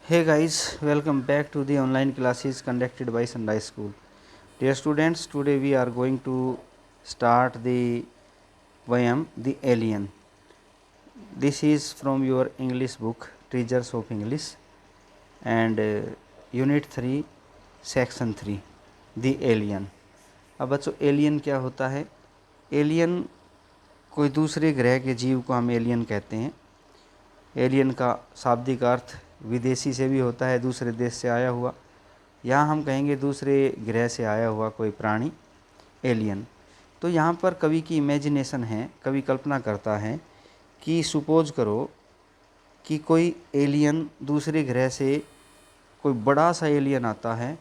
Hey guys, welcome back to the online classes conducted by Sunrise School. Dear students, today we are going to start the poem The Alien. This is from your English book Treasures of English and Unit 3 Section 3 The Alien. अब बच्चों alien क्या होता है? Alien कोई दूसरे ग्रह के जीव को हम एलियन कहते हैं। एलियन का शाब्दिक अर्थ विदेशी से भी होता है, दूसरे देश से आया हुआ। यहाँ हम कहेंगे दूसरे ग्रह से आया हुआ कोई प्राणी एलियन। तो यहाँ पर कवि की इमेजिनेशन है, कवि कल्पना करता है कि सपोज करो कि कोई एलियन दूसरे ग्रह से कोई बड़ा सा एलियन आता है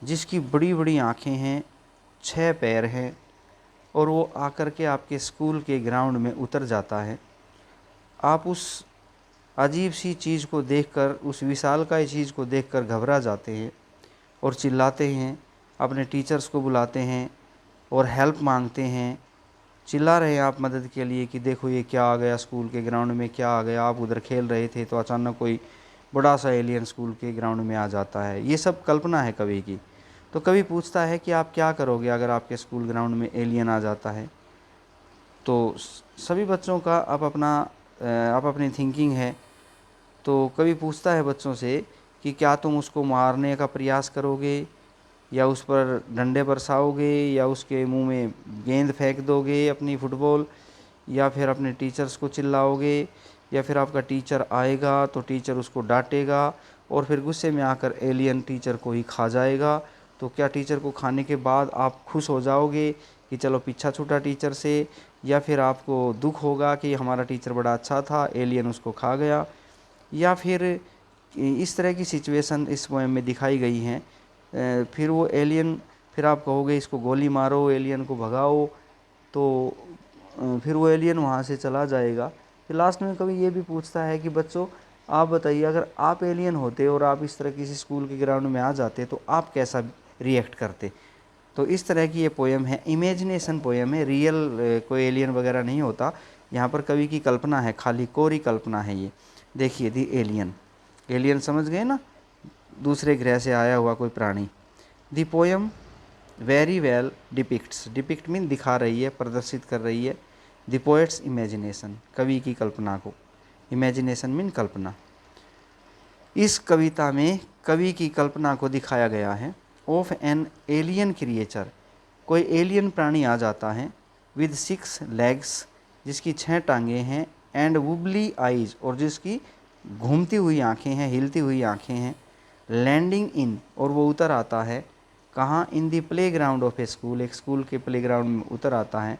जिसकी बड़ी बड़ी आँखें हैं, 6 पैर हैं और वो आकर के आपके स्कूल के ग्राउंड में उतर जाता है। आप उस अजीब सी चीज़ को देखकर, उस विशालकाय चीज़ को देखकर घबरा जाते हैं और चिल्लाते हैं, अपने टीचर्स को बुलाते हैं और हेल्प मांगते हैं। चिल्ला रहे हैं आप मदद के लिए कि देखो ये क्या आ गया, स्कूल के ग्राउंड में क्या आ गया। आप उधर खेल रहे थे तो अचानक कोई बड़ा सा एलियन स्कूल के ग्राउंड में आ जाता है। ये सब कल्पना है कवि की। तो कवि पूछता है कि आप क्या करोगे अगर आपके स्कूल ग्राउंड में एलियन आ जाता है। तो सभी बच्चों का आप अपनी थिंकिंग है। तो कवि पूछता है बच्चों से कि क्या तुम उसको मारने का प्रयास करोगे या उस पर डंडे बरसाओगे या उसके मुंह में गेंद फेंक दोगे अपनी फुटबॉल, या फिर अपने टीचर्स को चिल्लाओगे, या फिर आपका टीचर आएगा तो टीचर उसको डांटेगा और फिर गुस्से में आकर एलियन टीचर को ही खा जाएगा। तो क्या टीचर को खाने के बाद आप खुश हो जाओगे कि चलो पीछा छूटा टीचर से, या फिर आपको दुख होगा कि हमारा टीचर बड़ा अच्छा था, एलियन उसको खा गया। या फिर इस तरह की सिचुएशन इस पोएम में दिखाई गई हैं। फिर वो एलियन, फिर आप कहोगे इसको गोली मारो, एलियन को भगाओ, तो फिर वो एलियन वहाँ से चला जाएगा। फिर लास्ट में कभी ये भी पूछता है कि बच्चों आप बताइए, अगर आप एलियन होते और आप इस तरह किसी स्कूल के ग्राउंड में आ जाते तो आप कैसा रिएक्ट करते। तो इस तरह की ये पोएम है, इमेजिनेशन पोएम है, रियल कोई एलियन वगैरह नहीं होता। यहाँ पर कवि की कल्पना है, खाली कोरी कल्पना है ये। देखिए दी एलियन, एलियन समझ गए ना, दूसरे ग्रह से आया हुआ कोई प्राणी। दी poem very well depicts, depict mean दिखा रही है, प्रदर्शित कर रही है, द पोएट्स इमेजिनेशन, कवि की कल्पना को। इमेजिनेशन मीन कल्पना। इस कविता में कवि की कल्पना को दिखाया गया है। ऑफ एन एलियन क्रिएचर, कोई एलियन प्राणी आ जाता है, विद 6 लेग्स, जिसकी 6 टांगें हैं, एंड वुबली आइज, और जिसकी घूमती हुई आँखें हैं, हिलती हुई आँखें हैं, लैंडिंग इन, और वो उतर आता है कहाँ, in the play ground of A school, एक स्कूल के प्ले ग्राउंड में उतर आता है।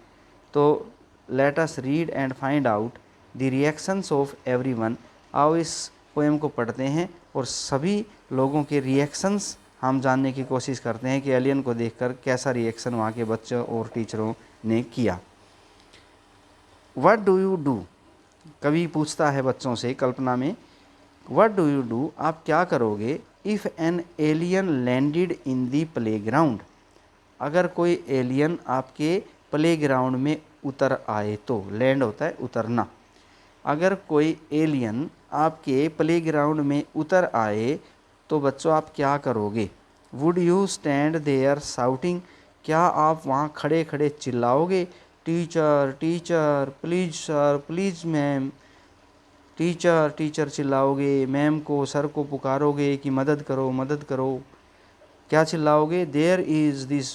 तो let us read and find out the reactions of everyone. आओ इस पोएम को पढ़ते हैं और सभी लोगों के रिएक्शंस हम जानने की कोशिश करते हैं कि एलियन को देखकर कैसा रिएक्शन वहाँ के बच्चों और टीचरों ने किया। व्हाट डू यू डू, कवि पूछता है बच्चों से कल्पना में, व्हाट डू यू डू, आप क्या करोगे, if an alien landed in the play ground, अगर कोई एलियन आपके प्ले ग्राउंड में उतर आए तो। लैंड होता है उतरना। अगर कोई एलियन आपके प्ले ग्राउंड में उतर आए तो बच्चों आप क्या करोगे। Would you stand there shouting, क्या आप वहाँ खड़े खड़े चिल्लाओगे, teacher teacher please sir please ma'am, teacher teacher चिल्लाओगे, मैम को सर को पुकारोगे कि मदद करो मदद करो। क्या चिल्लाओगे, there is this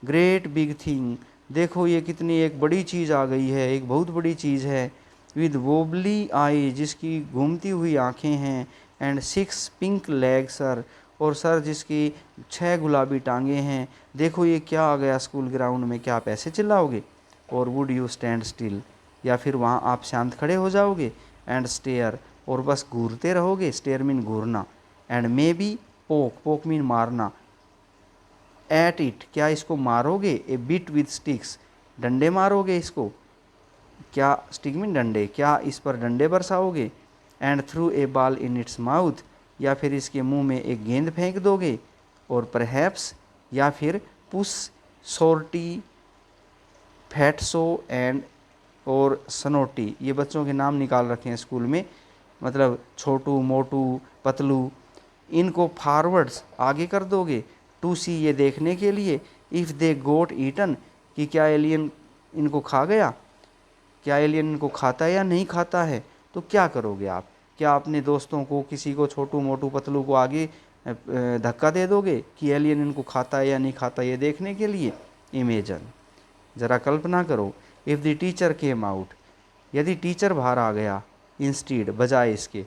great big thing, देखो ये कितनी एक बड़ी चीज़ आ गई है, एक बहुत बड़ी चीज़ है, विद वोबली आई, जिसकी घूमती हुई आँखें हैं, एंड 6 पिंक लेग सर, और सर जिसकी 6 गुलाबी टांगें हैं, देखो ये क्या आ गया स्कूल ग्राउंड में। क्या आप ऐसे चिल्लाओगे। और वुड यू स्टैंड स्टिल, या फिर वहाँ आप शांत खड़े हो जाओगे, एंड स्टेयर, और बस घूरते रहोगे, स्टेयर मीन घूरना, and maybe poke, poke mean मारना, एट इट, क्या इसको मारोगे, ए बिट विद स्टिक्स, डंडे मारोगे इसको, क्या स्टिक मीन डंडे, क्या इस पर डंडे बरसाओगे, and throw a ball in its mouth, या फिर इसके मुंह में एक गेंद फेंक दोगे, और परहैप्स, या फिर पुश सोर्टी फैटसो एंड और सनोटी, ये बच्चों के नाम निकाल रखे हैं स्कूल में। मतलब छोटू मोटू पतलू, इनको फॉरवर्ड्स आगे कर दोगे, टू सी ये देखने के लिए, इफ़ दे गोट ईटन कि क्या एलियन इनको खा गया, क्या एलियन इनको खाता है या नहीं खाता है। तो क्या करोगे आप? क्या अपने दोस्तों को, किसी को, छोटू मोटू पतलू को आगे धक्का दे दोगे कि एलियन इनको खाता है या नहीं खाता ये देखने के लिए? इमेजन, ज़रा कल्पना करो, if the teacher came out, यदि टीचर बाहर आ गया, इंस्टीड बजाय इसके,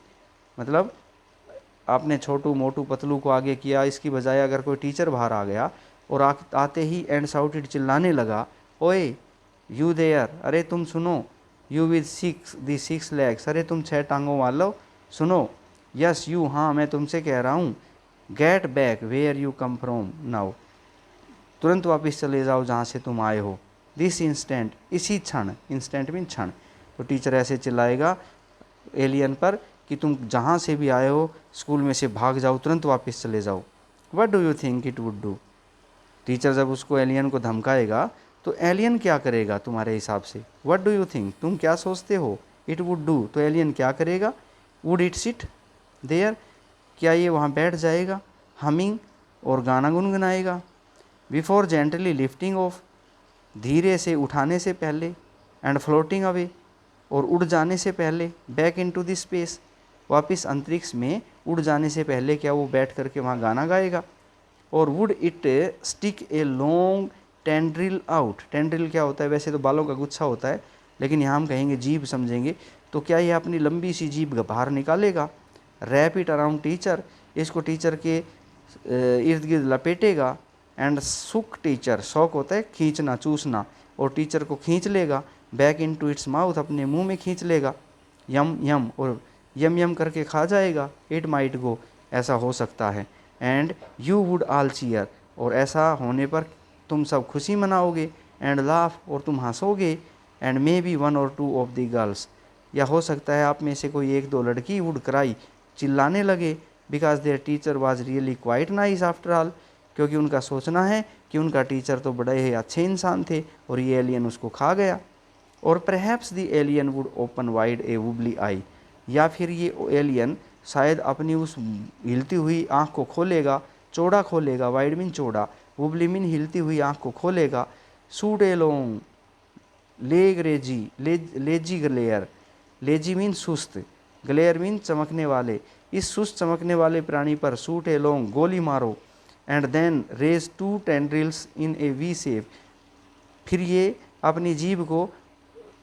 मतलब आपने छोटू मोटू पतलू को आगे किया, इसकी बजाय अगर कोई टीचर बाहर आ गया और आते ही एंड साउटेड चिल्लाने लगा, ओए यू देयर, अरे तुम सुनो, यू विद सिक्स लेग्स, अरे तुम 6 टांगों वालो सुनो, यस यू, हाँ मैं तुमसे कह रहा हूँ, get back where you come from now, तुरंत वापस चले जाओ जहाँ से तुम आए हो, दिस इंस्टेंट, इसी क्षण, इंस्टेंट मीन क्षण। तो टीचर ऐसे चिल्लाएगा एलियन पर कि तुम जहाँ से भी आए हो स्कूल में से भाग जाओ, तुरंत वापस चले जाओ। What do you think it would do? Teacher जब उसको एलियन को धमकाएगा तो एलियन क्या करेगा तुम्हारे हिसाब से? व्हाट डू यू थिंक, तुम क्या सोचते हो? इट वुड डू, तो एलियन क्या करेगा? वुड इट सिट देयर, क्या ये वहाँ बैठ जाएगा? हमिंग, और गाना गुनगुनाएगा। बिफोर जेंटली लिफ्टिंग ऑफ, धीरे से उठाने से पहले, एंड फ्लोटिंग अवे, और उड़ जाने से पहले, बैक इनटू द स्पेस, वापस अंतरिक्ष में उड़ जाने से पहले क्या वो बैठ करके वहाँ गाना गाएगा? और would it stick a long tendril out, tendril क्या होता है? वैसे तो बालों का गुच्छा होता है, लेकिन यहाँ हम कहेंगे जीभ समझेंगे, तो क्या ये अपनी लंबी सी जीभ बाहर निकालेगा? रैप इट अराउंड टीचर, इसको टीचर के इर्द गिर्द लपेटेगा, एंड सुक टीचर, शौक होता है खींचना, चूसना, और टीचर को खींच लेगा, back into its mouth, अपने मुंह में खींच लेगा, यम यम, और यम यम करके खा जाएगा, इट माइट गो, ऐसा हो सकता है, and you would all cheer, और ऐसा होने पर तुम सब खुशी मनाओगे, एंड लाफ, और तुम हंसोगे, एंड मे बी वन और टू ऑफ द गर्ल्स, या हो सकता है आप में से कोई एक दो लड़की वुड क्राई, चिल्लाने लगे, because there teacher was really quite nice after all, क्योंकि उनका सोचना है कि उनका टीचर तो बड़े ही अच्छे इंसान थे और ये एलियन उसको खा गया। और perhaps the alien would open wide a wobbly eye, या फिर ये एलियन शायद अपनी उस हिलती हुई आँख को खोलेगा, चौड़ा खोलेगा, वाइड मीन चौड़ा, वुबली मीन हिलती हुई आँख को खोलेगा, shoot a long leg lazy, lazy glare, lazy mean सुस्त, ग्लेयर मीन चमकने वाले, इस सुस्त चमकने वाले प्राणी पर सूट ए लॉन्ग, गोली मारो, and then raise two tendrils in a V shape, फिर ये अपनी जीभ को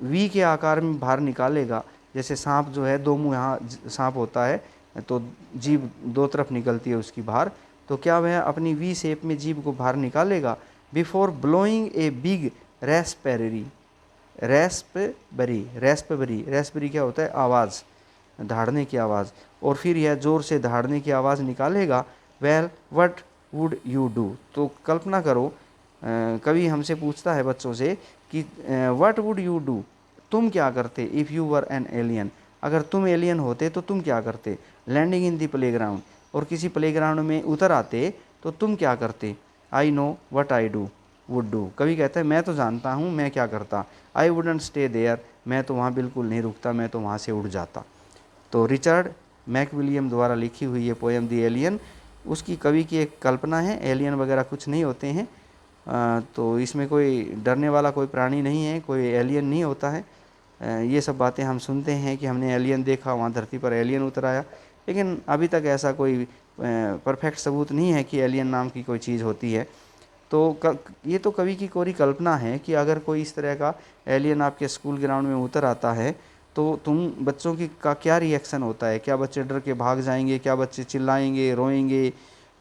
वी के आकार में बाहर निकालेगा, जैसे सांप जो है दो मुंह, यहाँ सांप होता है तो जीभ दो तरफ निकलती है उसकी बाहर, तो क्या वह अपनी वी शेप में जीभ को बाहर निकालेगा, बिफोर ब्लोइंग ए बिग रेस्पेरी, रेस्पबरी, रेस्पबरी क्या होता है? आवाज़, दहाड़ने की आवाज़, और फिर यह ज़ोर से दहाड़ने की आवाज़ निकालेगा, well what would you do, तो कल्पना करो, कभी हमसे पूछता है बच्चों से कि व्हाट वुड यू डू, तुम क्या करते, if you were an alien, अगर तुम एलियन होते तो तुम क्या करते? लैंडिंग इन द प्लेग्राउंड, और किसी प्लेग्राउंड में उतर आते तो तुम क्या करते? I know what I do would do, कभी कहता है मैं तो जानता हूँ मैं क्या करता, आई वुडंट स्टे देयर, मैं तो वहाँ बिल्कुल नहीं रुकता, मैं तो वहाँ से उड़ जाता। तो रिचर्ड मैकविलियम द्वारा लिखी हुई ये पोएम दी एलियन, उसकी कवि की एक कल्पना है, एलियन वगैरह कुछ नहीं होते हैं, तो इसमें कोई डरने वाला कोई प्राणी नहीं है, कोई एलियन नहीं होता है। ये सब बातें हम सुनते हैं कि हमने एलियन देखा, वहाँ धरती पर एलियन उतर आया, लेकिन अभी तक ऐसा कोई परफेक्ट सबूत नहीं है कि एलियन नाम की कोई चीज़ होती है। तो ये तो कवि की कोरी कल्पना है कि अगर कोई इस तरह का एलियन आपके स्कूल ग्राउंड में उतर आता है तो तुम बच्चों की का क्या रिएक्शन होता है? क्या बच्चे डर के भाग जाएंगे? क्या बच्चे चिल्लाएंगे, रोएंगे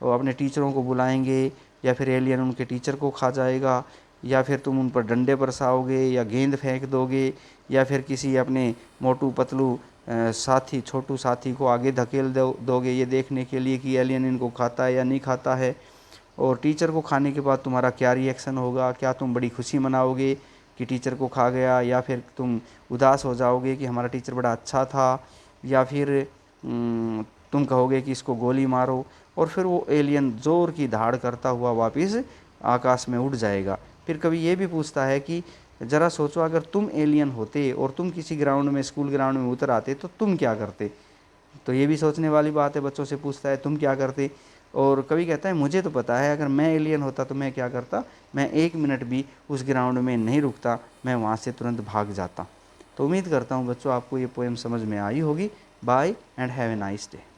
और अपने टीचरों को बुलाएंगे, या फिर एलियन उनके टीचर को खा जाएगा, या फिर तुम उन पर डंडे बरसाओगे या गेंद फेंक दोगे, या फिर किसी अपने मोटू पतलू साथी, छोटू साथी को आगे धकेल दोगे ये देखने के लिए कि एलियन इनको खाता है या नहीं खाता है? और टीचर को खाने के बाद तुम्हारा क्या रिएक्शन होगा? क्या तुम बड़ी खुशी मनाओगे कि टीचर को खा गया, या फिर तुम उदास हो जाओगे कि हमारा टीचर बड़ा अच्छा था, या फिर तुम कहोगे कि इसको गोली मारो, और फिर वो एलियन ज़ोर की धाड़ करता हुआ वापस आकाश में उड़ जाएगा। फिर कभी ये भी पूछता है कि ज़रा सोचो अगर तुम एलियन होते और तुम किसी ग्राउंड में, स्कूल ग्राउंड में उतर आते तो तुम क्या करते? तो ये भी सोचने वाली बात है, बच्चों से पूछता है तुम क्या करते, और कभी कहता है मुझे तो पता है अगर मैं एलियन होता तो मैं क्या करता, मैं 1 मिनट भी उस ग्राउंड में नहीं रुकता, मैं वहाँ से तुरंत भाग जाता। तो उम्मीद करता हूँ बच्चों आपको ये पोएम समझ में आई होगी। Bye and have a nice day.